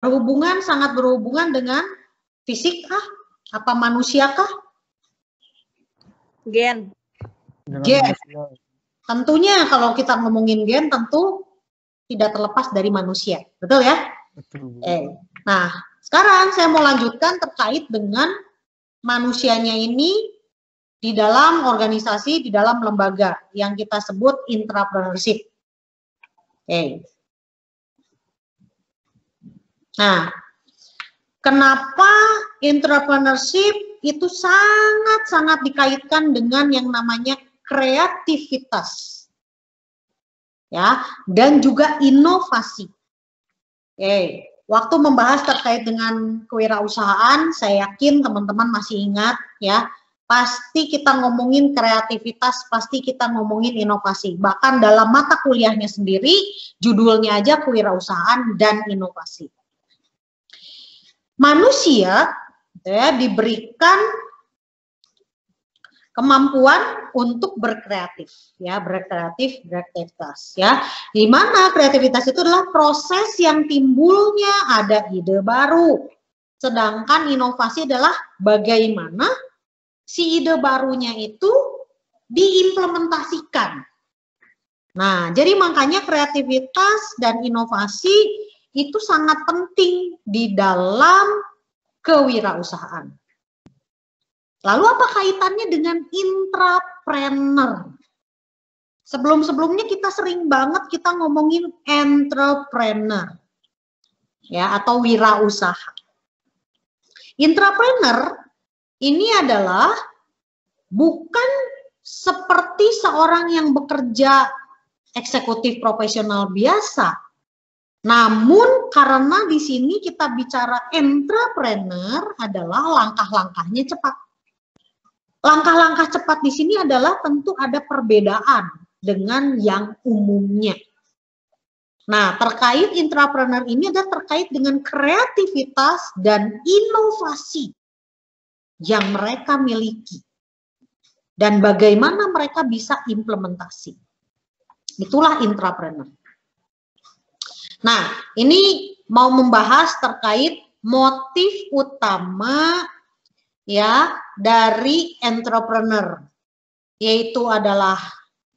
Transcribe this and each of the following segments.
Berhubungan, sangat berhubungan dengan fisik kah? Apa manusia kah? Gen. Gen. Tentunya kalau kita ngomongin gen tentu tidak terlepas dari manusia. Betul ya? Betul. Nah, sekarang saya mau lanjutkan terkait dengan manusianya ini di dalam organisasi, di dalam lembaga yang kita sebut intrapreneurship. Nah, kenapa intrapreneurship itu sangat-sangat dikaitkan dengan yang namanya kreativitas, ya, dan juga inovasi. Waktu membahas terkait dengan kewirausahaan, saya yakin teman-teman masih ingat, ya, pasti kita ngomongin kreativitas, pasti kita ngomongin inovasi. Bahkan dalam mata kuliahnya sendiri, judulnya aja kewirausahaan dan inovasi. Manusia ya, diberikan kemampuan untuk berkreatif, ya, berkreativitas, ya. Di mana kreativitas itu adalah proses yang timbulnya ada ide baru. Sedangkan inovasi adalah bagaimana si ide barunya itu diimplementasikan. Nah, jadi makanya kreativitas dan inovasi itu sangat penting di dalam kewirausahaan. Lalu apa kaitannya dengan intrapreneur? Sebelum-sebelumnya kita sering banget kita ngomongin entrepreneur, ya, atau wirausaha. Intrapreneur ini adalah bukan seperti seorang yang bekerja eksekutif profesional biasa. Namun karena di sini kita bicara entrepreneur adalah langkah-langkahnya cepat. Langkah-langkah cepat di sini adalah tentu ada perbedaan dengan yang umumnya. Nah, terkait intrapreneur ini adalah terkait dengan kreativitas dan inovasi yang mereka miliki. Dan bagaimana mereka bisa implementasi. Itulah intrapreneur. Nah, ini mau membahas terkait motif utama ya dari entrepreneur, yaitu adalah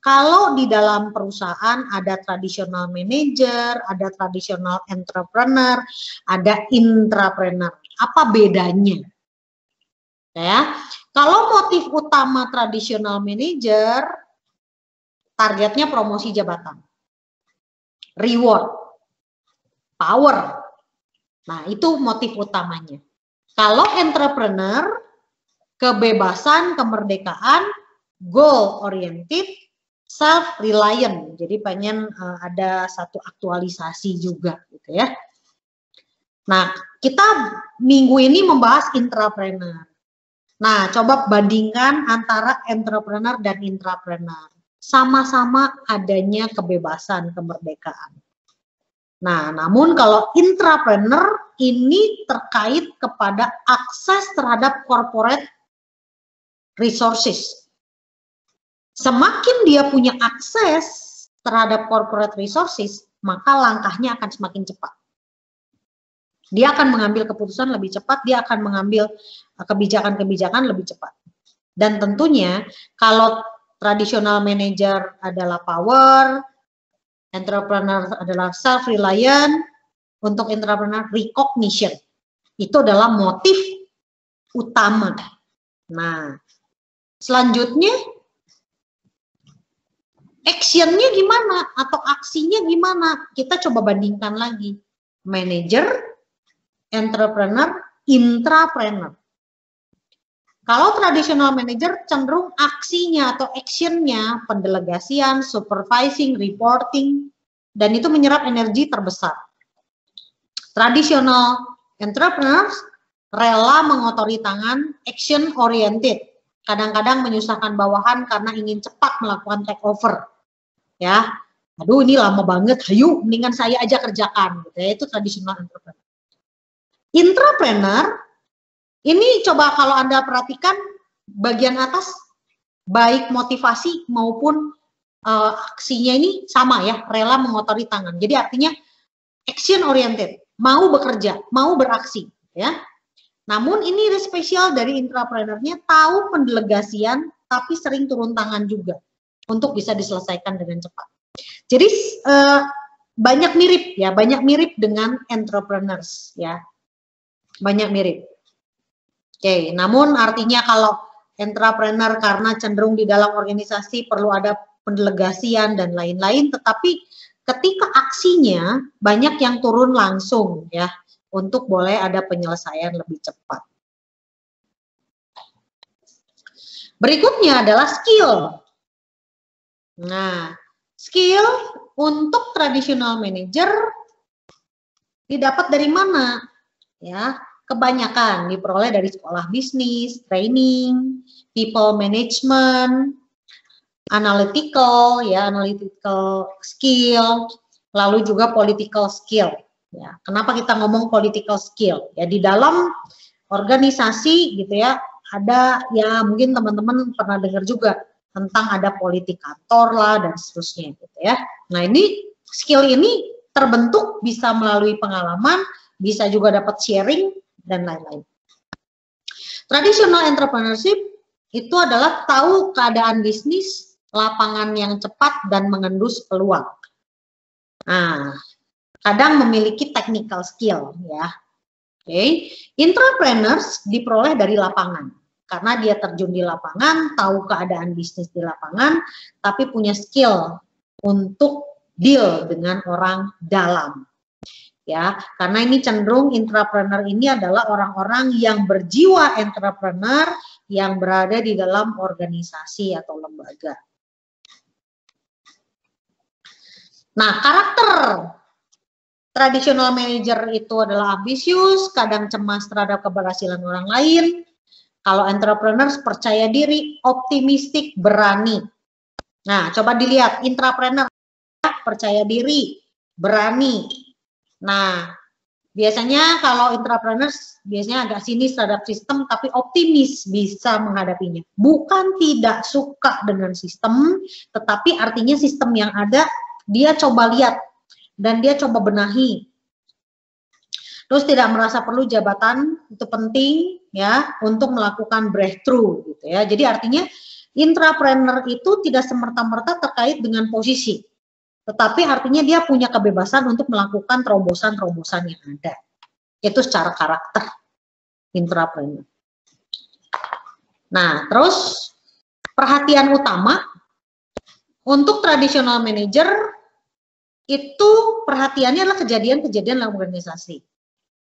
kalau di dalam perusahaan ada tradisional manager, ada tradisional entrepreneur, ada intrapreneur. Apa bedanya? Ya, kalau motif utama tradisional manager, targetnya promosi jabatan, reward, power. Nah, itu motif utamanya. Kalau entrepreneur, kebebasan, kemerdekaan, goal oriented, self reliant. Jadi pengen ada satu aktualisasi juga gitu ya. Nah, kita minggu ini membahas intrapreneur. Nah, coba bandingkan antara entrepreneur dan intrapreneur. Sama-sama adanya kebebasan, kemerdekaan. Nah, namun kalau intrapreneur ini terkait kepada akses terhadap corporate resources. Semakin dia punya akses terhadap corporate resources, maka langkahnya akan semakin cepat. Dia akan mengambil keputusan lebih cepat, dia akan mengambil kebijakan-kebijakan lebih cepat. Dan tentunya kalau tradisional manager adalah power, entrepreneur adalah self-reliant, untuk entrepreneur recognition. Itu adalah motif utama. Nah, selanjutnya actionnya gimana atau aksinya gimana? Kita coba bandingkan lagi. Manager, entrepreneur, intrapreneur. Kalau tradisional manager cenderung aksinya atau actionnya pendelegasian, supervising, reporting, dan itu menyerap energi terbesar. Tradisional entrepreneurs rela mengotori tangan, action oriented. Kadang-kadang menyusahkan bawahan karena ingin cepat melakukan take over. Ya, aduh ini lama banget, hayu mendingan saya aja kerjakan. Gitu ya. Itu tradisional entrepreneur. Intrapreneur ini coba kalau Anda perhatikan bagian atas, baik motivasi maupun aksinya ini sama ya, rela mengotori tangan. Jadi artinya action oriented. mau bekerja, mau beraksi, ya. Namun ini spesial dari intrapreneurnya, tahu pendelegasian, tapi sering turun tangan juga untuk bisa diselesaikan dengan cepat. Jadi banyak mirip dengan entrepreneurs, ya, banyak mirip. Oke, namun artinya kalau entrepreneur karena cenderung di dalam organisasi perlu ada pendelegasian dan lain-lain, tetapi ketika aksinya banyak yang turun langsung, ya, untuk boleh ada penyelesaian lebih cepat. Berikutnya adalah skill. Nah, skill untuk traditional manager didapat dari mana? Ya, kebanyakan diperoleh dari sekolah bisnis, training, people management, analytical, ya, analytical skill, lalu juga political skill. Ya, kenapa kita ngomong political skill? Ya, di dalam organisasi gitu ya, ada, ya mungkin teman-teman pernah dengar juga tentang ada politik kantor lah dan seterusnya gitu ya. Nah, ini skill ini terbentuk bisa melalui pengalaman, bisa juga dapat sharing dan lain-lain. Traditional entrepreneurship itu adalah tahu keadaan bisnis, lapangan yang cepat dan mengendus peluang. Nah, kadang memiliki technical skill, ya. Oke, intrapreneurs diperoleh dari lapangan karena dia terjun di lapangan, tahu keadaan bisnis di lapangan, tapi punya skill untuk deal dengan orang dalam. Ya, karena ini cenderung intrapreneur ini adalah orang-orang yang berjiwa entrepreneur yang berada di dalam organisasi atau lembaga. Nah, karakter traditional manager itu adalah ambisius, kadang cemas terhadap keberhasilan orang lain. Kalau entrepreneurs percaya diri, optimistik, berani. Nah, coba dilihat intrapreneur percaya diri, berani. Nah, biasanya kalau intrapreneurs biasanya agak sinis terhadap sistem, tapi optimis bisa menghadapinya. Bukan tidak suka dengan sistem, tetapi artinya sistem yang ada dia coba lihat dan dia coba benahi. Terus tidak merasa perlu jabatan, itu penting ya untuk melakukan breakthrough gitu ya. Jadi artinya intrapreneur itu tidak semerta-merta terkait dengan posisi. Tetapi artinya dia punya kebebasan untuk melakukan terobosan-terobosan yang ada. Itu secara karakter intrapreneur. Nah, terus perhatian utama untuk traditional manager itu perhatiannya adalah kejadian-kejadian dalam organisasi.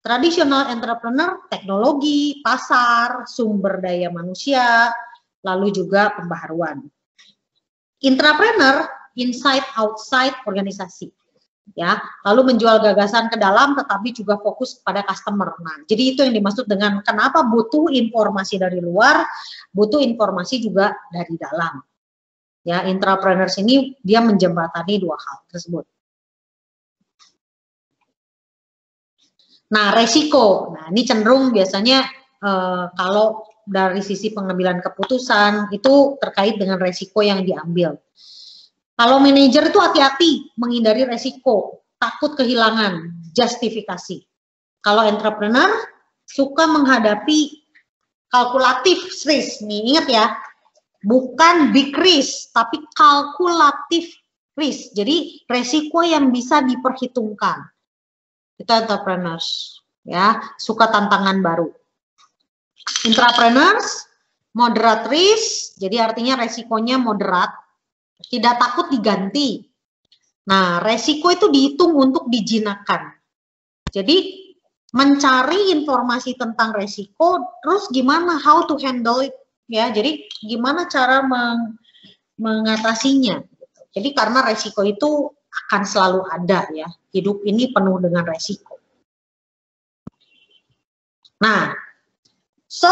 Traditional entrepreneur, teknologi, pasar, sumber daya manusia, lalu juga pembaharuan. Intrapreneur, inside outside organisasi, ya, lalu menjual gagasan ke dalam tetapi juga fokus pada customer. Nah, jadi itu yang dimaksud dengan kenapa butuh informasi dari luar, butuh informasi juga dari dalam. Ya, intrapreneurs ini dia menjembatani dua hal tersebut. Nah, resiko. Nah, ini cenderung biasanya kalau dari sisi pengambilan keputusan itu terkait dengan resiko yang diambil. Kalau manajer itu hati-hati menghindari resiko, takut kehilangan, justifikasi. Kalau entrepreneur suka menghadapi kalkulatif risk, nih ingat ya, bukan big risk, tapi kalkulatif risk. Jadi resiko yang bisa diperhitungkan. Itu entrepreneurs, ya, suka tantangan baru. Intrapreneurs, moderate risk, jadi artinya resikonya moderat. Tidak takut diganti. Nah, resiko itu dihitung untuk dijinakkan. Jadi, mencari informasi tentang resiko, terus gimana, how to handle it, ya. Jadi, gimana cara mengatasinya. Jadi, karena resiko itu akan selalu ada, ya. Hidup ini penuh dengan resiko. Nah, so,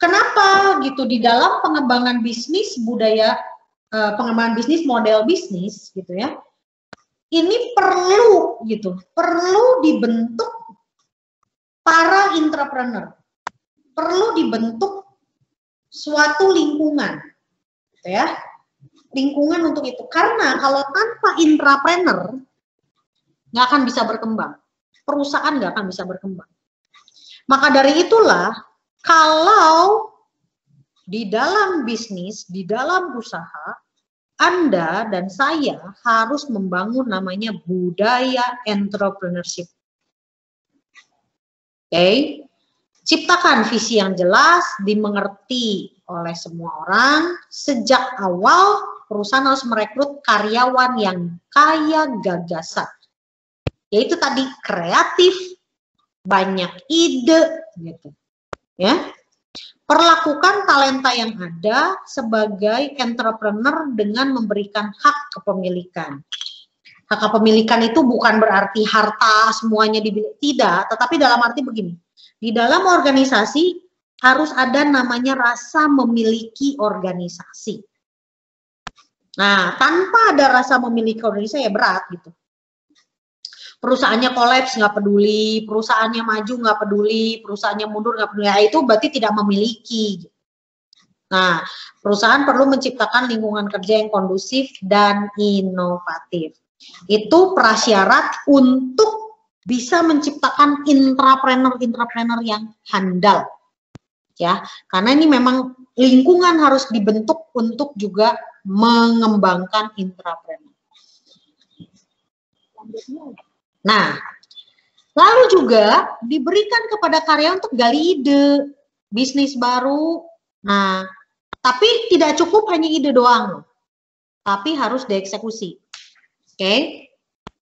kenapa gitu di dalam pengembangan bisnis budaya, pengembangan bisnis, model bisnis gitu ya, ini perlu gitu, perlu dibentuk para intrapreneur, perlu dibentuk suatu lingkungan gitu ya, lingkungan untuk itu, karena kalau tanpa intrapreneur nggak akan bisa berkembang. perusahaan nggak akan bisa berkembang. Maka dari itulah, kalau di dalam bisnis, di dalam usaha, Anda dan saya harus membangun namanya budaya entrepreneurship. Oke? Ciptakan visi yang jelas, dimengerti oleh semua orang. Sejak awal, perusahaan harus merekrut karyawan yang kaya gagasan. Yaitu tadi kreatif, banyak ide, gitu. Ya. Perlakukan talenta yang ada sebagai entrepreneur dengan memberikan hak kepemilikan. Hak kepemilikan itu bukan berarti harta semuanya tidak, tetapi dalam arti begini. Di dalam organisasi harus ada namanya rasa memiliki organisasi. Nah, tanpa ada rasa memiliki organisasi ya berat gitu. Perusahaannya kolaps nggak peduli, perusahaannya maju nggak peduli, perusahaannya mundur nggak peduli, ya itu berarti tidak memiliki. Nah, perusahaan perlu menciptakan lingkungan kerja yang kondusif dan inovatif. Itu prasyarat untuk bisa menciptakan intrapreneur yang handal. Ya, karena ini memang lingkungan harus dibentuk untuk juga mengembangkan intrapreneur. Nah, lalu juga diberikan kepada karyawan untuk gali ide bisnis baru. Nah, tapi tidak cukup hanya ide doang, tapi harus dieksekusi. Oke,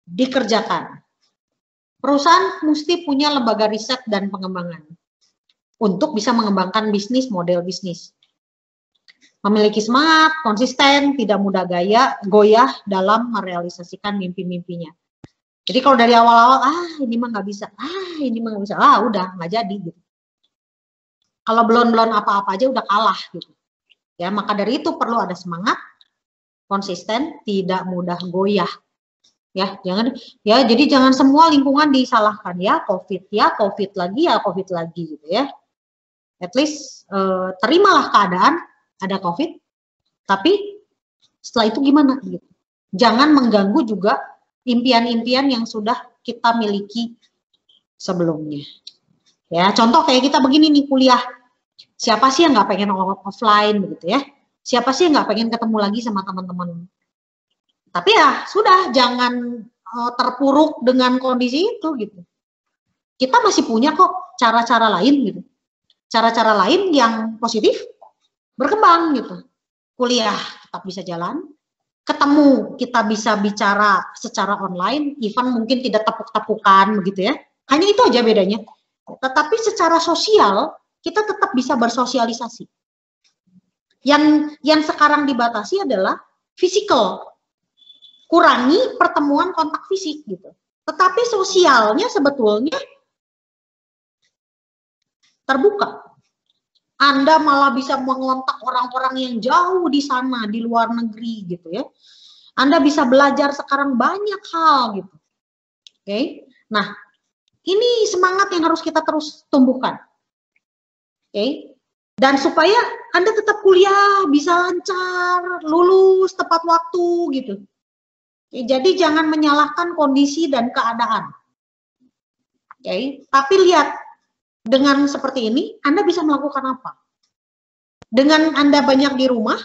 dikerjakan. Perusahaan mesti punya lembaga riset dan pengembangan untuk bisa mengembangkan bisnis, model bisnis. Memiliki semangat, konsisten, tidak mudah goyah dalam merealisasikan mimpi-mimpinya. Jadi kalau dari awal-awal, ini mah nggak bisa, ini mah nggak bisa, udah nggak jadi gitu. Kalau belum apa-apa aja udah kalah gitu. Ya, maka dari itu perlu ada semangat, konsisten, tidak mudah goyah. Ya, jadi jangan semua lingkungan disalahkan ya, COVID lagi gitu ya. At least terimalah keadaan ada COVID, tapi setelah itu gimana gitu. Jangan mengganggu juga impian-impian yang sudah kita miliki sebelumnya. Ya, contoh kayak kita begini nih kuliah. Siapa sih yang nggak pengen offline begitu ya? Siapa sih yang nggak pengen ketemu lagi sama teman-teman? Tapi ya sudah, jangan terpuruk dengan kondisi itu gitu. Kita masih punya kok cara-cara lain gitu. Cara-cara lain yang positif berkembang gitu. Kuliah tetap bisa jalan, ketemu kita bisa bicara secara online, even mungkin tidak tepuk-tepukan begitu ya. Hanya itu aja bedanya. Tetapi secara sosial kita tetap bisa bersosialisasi. Yang sekarang dibatasi adalah physical. Kurangi pertemuan kontak fisik gitu. Tetapi sosialnya sebetulnya terbuka. Anda malah bisa mengontak orang-orang yang jauh di sana, di luar negeri gitu ya. Anda bisa belajar sekarang banyak hal gitu. Oke. Nah, ini semangat yang harus kita terus tumbuhkan. Oke. Dan supaya Anda tetap kuliah, bisa lancar, lulus tepat waktu gitu. Jadi jangan menyalahkan kondisi dan keadaan. Oke, tapi lihat dengan seperti ini Anda bisa melakukan apa? Dengan Anda banyak di rumah,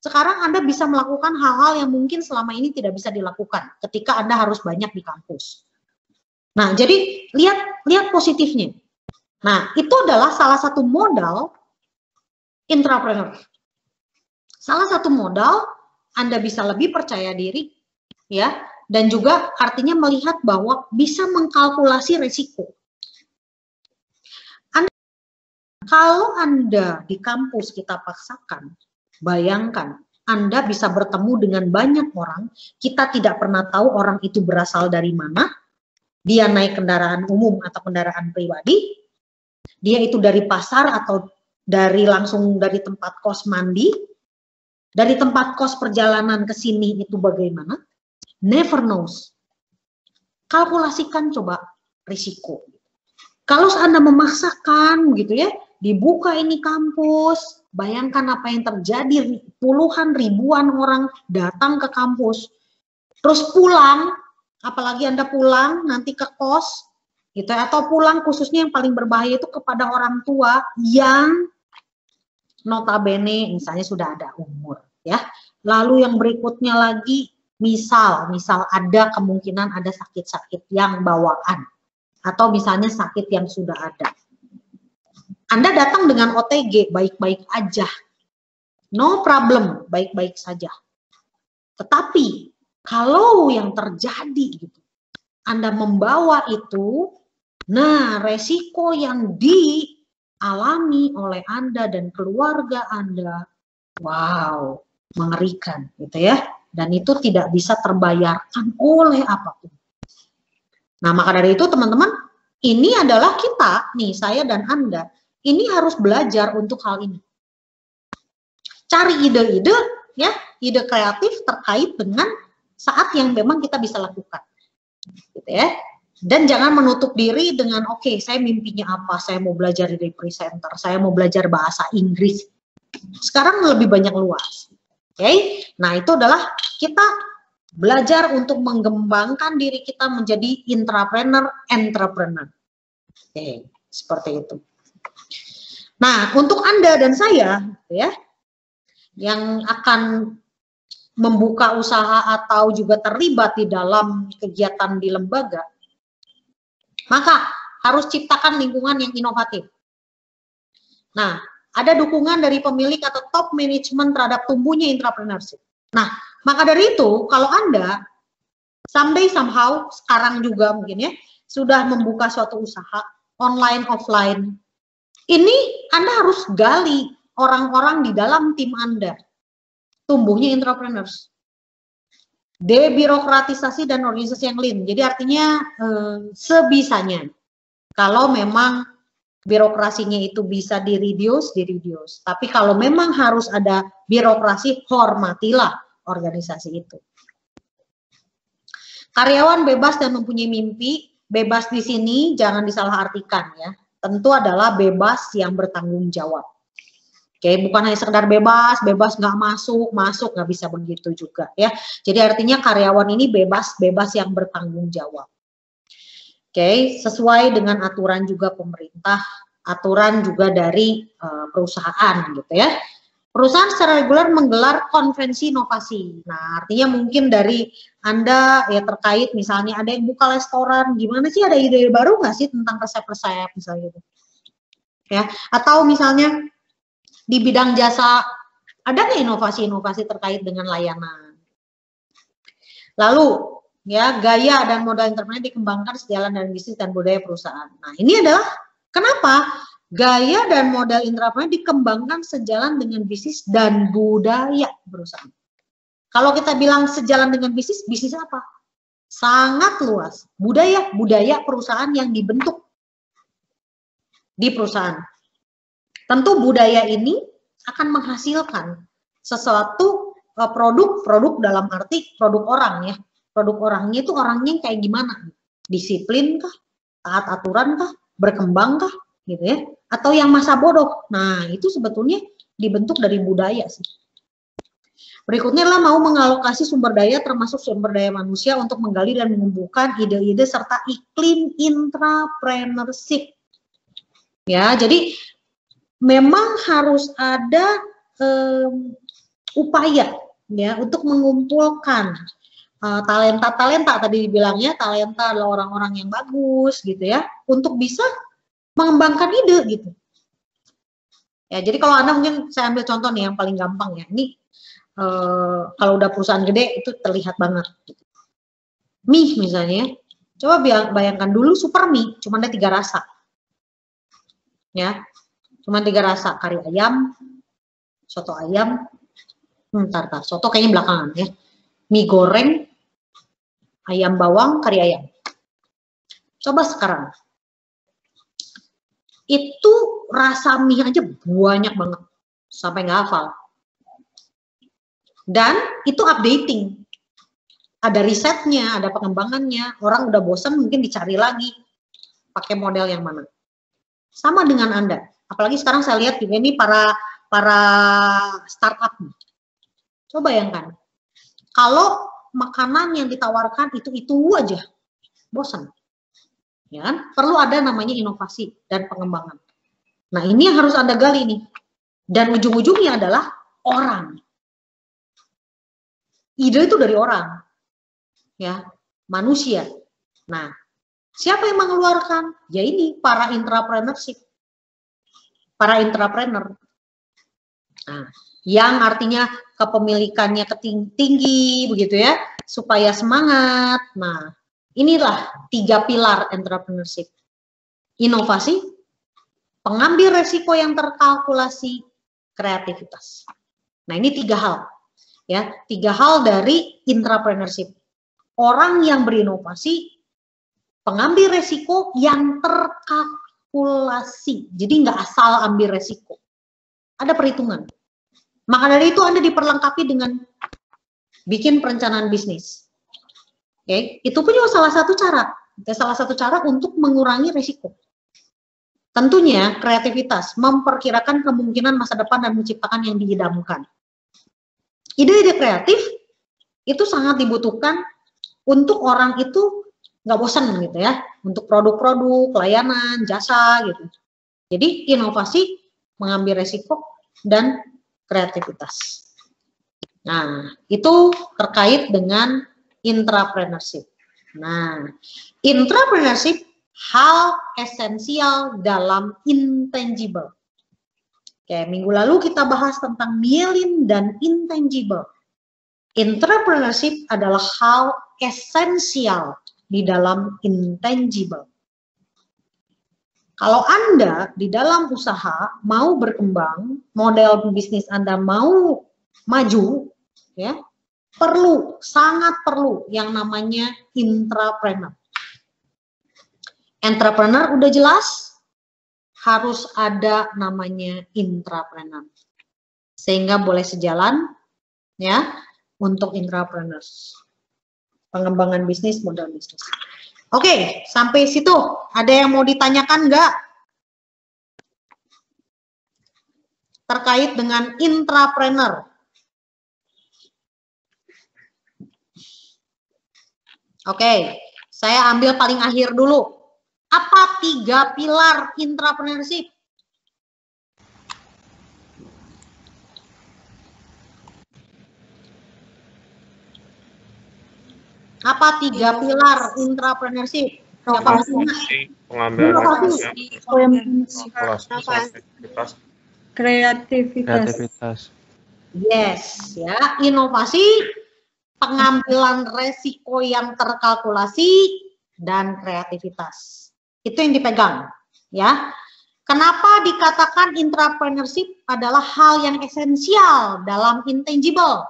sekarang Anda bisa melakukan hal-hal yang mungkin selama ini tidak bisa dilakukan ketika Anda harus banyak di kampus. Nah, jadi lihat positifnya. Nah, itu adalah salah satu modal intrapreneur. Salah satu modal Anda bisa lebih percaya diri, ya, dan juga artinya melihat bahwa bisa mengkalkulasi resiko. Kalau Anda di kampus kita paksakan, bayangkan Anda bisa bertemu dengan banyak orang, kita tidak pernah tahu orang itu berasal dari mana, dia naik kendaraan umum atau kendaraan pribadi, dia itu dari pasar atau langsung dari tempat kos mandi, dari tempat kos perjalanan ke sini itu bagaimana? Never knows. Kalkulasikan coba risiko. Kalau Anda memaksakan gitu ya, dibuka ini kampus, bayangkan apa yang terjadi, puluhan ribuan orang datang ke kampus, terus pulang, apalagi Anda pulang nanti ke kos, gitu ya. Atau pulang khususnya yang paling berbahaya itu kepada orang tua yang notabene misalnya sudah ada umur ya. Lalu yang berikutnya lagi misal ada kemungkinan ada sakit-sakit yang bawaan atau misalnya sakit yang sudah ada. Anda datang dengan OTG baik-baik aja. No problem, baik-baik saja. Tetapi kalau yang terjadi gitu, Anda membawa itu, nah resiko yang dialami oleh Anda dan keluarga Anda, wow, mengerikan gitu ya. Dan itu tidak bisa terbayarkan oleh apapun. Nah, maka dari itu teman-teman, ini adalah kita, nih saya dan Anda, ini harus belajar untuk hal ini. Cari ide-ide, ya, ide kreatif terkait dengan saat yang memang kita bisa lakukan. Gitu ya. Dan jangan menutup diri dengan, oke, saya mimpinya apa, saya mau belajar jadi presenter, saya mau belajar bahasa Inggris. Sekarang lebih banyak luas. Oke, nah itu adalah kita belajar untuk mengembangkan diri kita menjadi entrepreneur. Oke, seperti itu. Nah, untuk Anda dan saya, ya, yang akan membuka usaha atau juga terlibat di dalam kegiatan di lembaga, maka harus ciptakan lingkungan yang inovatif. Nah, ada dukungan dari pemilik atau top management terhadap tumbuhnya entrepreneurship. Nah, maka dari itu, kalau Anda someday somehow, sekarang juga mungkin ya, sudah membuka suatu usaha, online, offline, ini Anda harus gali orang-orang di dalam tim Anda, tumbuhnya entrepreneurs. Debirokratisasi dan organisasi yang lean, jadi artinya sebisanya, kalau memang birokrasinya itu bisa di-reduce. Tapi kalau memang harus ada birokrasi, hormatilah organisasi itu. Karyawan bebas dan mempunyai mimpi. Bebas di sini jangan disalahartikan ya. Tentu adalah bebas yang bertanggung jawab. Oke, bukan hanya sekedar bebas nggak masuk nggak bisa begitu juga ya. Jadi artinya karyawan ini bebas yang bertanggung jawab. Oke, sesuai dengan aturan juga pemerintah, aturan juga dari perusahaan gitu ya. Perusahaan secara reguler menggelar konvensi inovasi. Nah, artinya mungkin dari Anda ya terkait misalnya ada yang buka restoran, gimana sih, ada ide baru nggak sih tentang resep-resep misalnya gitu. Ya, atau misalnya di bidang jasa ada nggak inovasi-inovasi terkait dengan layanan. Lalu ya, gaya dan modal entrepreneur dikembangkan sejalan dengan bisnis dan budaya perusahaan. Nah, ini adalah kenapa gaya dan modal entrepreneur dikembangkan sejalan dengan bisnis dan budaya perusahaan. Kalau kita bilang sejalan dengan bisnis, bisnis apa? Sangat luas. Budaya perusahaan yang dibentuk di perusahaan. Tentu budaya ini akan menghasilkan sesuatu produk dalam arti produk orang ya. Produk orangnya itu orangnya kayak gimana? Disiplin kah? Taat aturan kah? Berkembang kah? Gitu ya. Atau yang masa bodoh. Nah, itu sebetulnya dibentuk dari budaya sih. Berikutnya adalah mau mengalokasi sumber daya termasuk sumber daya manusia untuk menggali dan menumbuhkan ide-ide serta iklim intrapreneurship. Ya, jadi memang harus ada upaya ya untuk mengumpulkan talenta tadi dibilangnya, talenta adalah orang-orang yang bagus gitu ya, untuk bisa mengembangkan ide gitu. Ya, jadi kalau Anda mungkin saya ambil contoh nih yang paling gampang ya. Ini kalau udah perusahaan gede itu terlihat banget. Mie misalnya, coba bayangkan dulu super mie cuma ada 3 rasa. Ya. Cuma 3 rasa, kari ayam, soto ayam, soto kayaknya belakangan ya. Mie goreng, ayam bawang, kari ayam. Coba sekarang. Itu rasa mie aja banyak banget, sampai nggak hafal. Dan itu updating. Ada risetnya, ada pengembangannya. Orang udah bosan mungkin dicari lagi pakai model yang mana. Sama dengan Anda. Apalagi sekarang saya lihat juga ini para startup. Coba bayangkan. Kalau makanan yang ditawarkan itu aja, bosan. ya kan? Perlu ada namanya inovasi dan pengembangan. Nah, ini yang harus Anda gali nih. Dan ujung-ujungnya adalah orang. Ide itu dari orang, ya, manusia. Nah, siapa yang mengeluarkan? Ya ini para intrapreneurship, para intrapreneur. Nah, yang artinya kepemilikannya tinggi, begitu ya, supaya semangat. Nah, inilah 3 pilar entrepreneurship. Inovasi, pengambil resiko yang terkalkulasi, kreativitas. Nah, ini 3 hal. Ya, 3 hal dari intrapreneurship. Orang yang berinovasi, pengambil resiko yang terkalkulasi. Jadi nggak asal ambil resiko. Ada perhitungan. Maka dari itu Anda diperlengkapi dengan bikin perencanaan bisnis. Oke, itu pun juga salah satu cara. Salah satu cara untuk mengurangi resiko. Tentunya kreativitas, memperkirakan kemungkinan masa depan dan menciptakan yang diidamkan. Ide-ide kreatif itu sangat dibutuhkan untuk orang itu nggak bosan gitu ya, untuk produk-produk, layanan, jasa gitu. Jadi inovasi, mengambil resiko, dan kreativitas. Nah, itu terkait dengan intrapreneurship. Nah, intrapreneurship hal esensial dalam intangible. Oke, minggu lalu kita bahas tentang myelin dan intangible. Entrepreneurship adalah hal esensial di dalam intangible. Kalau Anda di dalam usaha mau berkembang, model bisnis Anda mau maju, ya, sangat perlu yang namanya intrapreneur. Entrepreneur udah jelas, harus ada namanya intrapreneur. Sehingga boleh sejalan, ya, untuk intrapreneurs. Pengembangan bisnis, modal bisnis. Oke, sampai situ. Ada yang mau ditanyakan nggak? Terkait dengan intrapreneur. Oke, saya ambil paling akhir dulu. Apa 3 pilar intrapreneurship? Apa 3 pilar intrapreneurship? Kreativitas. Yes, ya, inovasi, pengambilan resiko yang terkalkulasi, dan kreativitas. Itu yang dipegang, ya. Kenapa dikatakan intrapreneurship adalah hal yang esensial dalam intangible?